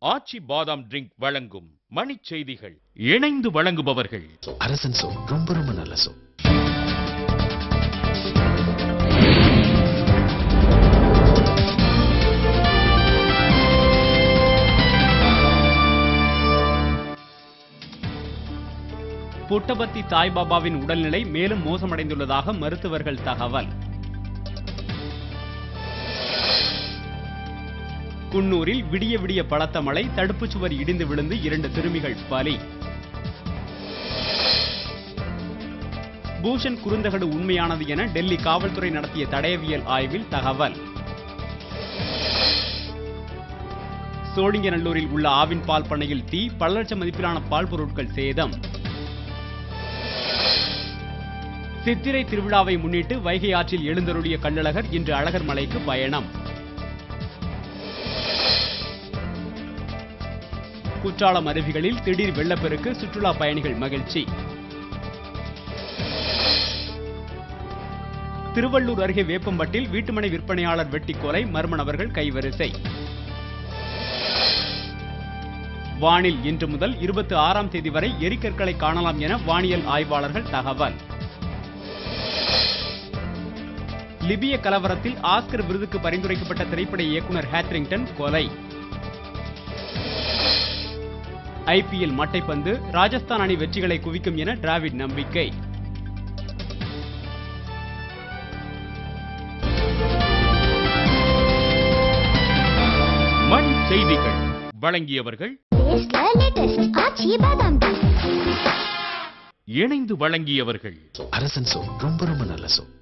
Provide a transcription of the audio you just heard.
ஆச்சி பாதாம் ட்ரிங்க் வழங்கும் மணிச் செய்திகள். இணைந்து வழங்குபவர்கள் அரசன் சோப். ரொம்ப ரொம்ப நல்ல சோப். புட்டபர்த்தி சாய்பாபாவின் உடல்நிலை மேலும் மோசமடைந்துள்ளதாக மருத்துவர்கள் தகவல். குன்னூரில் விடிய விடிய பலத்த மழை, தடுப்புச் சுவர் இடிந்து விழுந்து 2 சிறுமிகள் பலி. பூஷன் குறுந்தகடு உண்மையானது என டெல்லி காவல்துறை நடத்திய தடயவியல் ஆய்வில் தகவல். சோழிங்கநல்லூரில் உள்ள ஆவின் பால் பண்ணையில் தீ, பல லட்சம் மதிப்பிலான பால் பொருட்கள் சேதம். சித்திரை திருவிழாவை முன்னிட்டு வைகை ஆற்றில் எழுந்தருளிய கள்ளழகர் இன்று அழகர் மலைக்கு பயணம். குற்றாலம் அருவிகளில் திடீர் வெள்ளப்பெருக்கு, சுற்றுலா பயணிகள் மகிழ்ச்சி. திருவள்ளூர் அருகே வேப்பம்பட்டில் வீட்டுமனை விற்பனையாளர் வெட்டி கொலை, மர்ம நபர்கள் கைவரிசை. வானில் இன்று முதல் 26ஆம் தேதி வரை எரிக்கற்களை காணலாம் என வானியல் ஆய்வாளர்கள் தகவல். லிபிய கலவரத்தில் ஆஸ்கர் விருதுக்கு பரிந்துரைக்கப்பட்ட திரைப்பட இயக்குனர் ஹேத்ரிங்டன் கொலை. IPL மட்டைப்பந்து, ராஜஸ்தான் அணி வெற்றிகளை குவிக்கும் என டிராவிட் நம்பிக்கை. மணிச் செய்திகள் வழங்கியவர்கள் இணைந்து வழங்கியவர்கள் அரசன் சோப். ரொம்ப ரொம்ப நல்ல சோப்.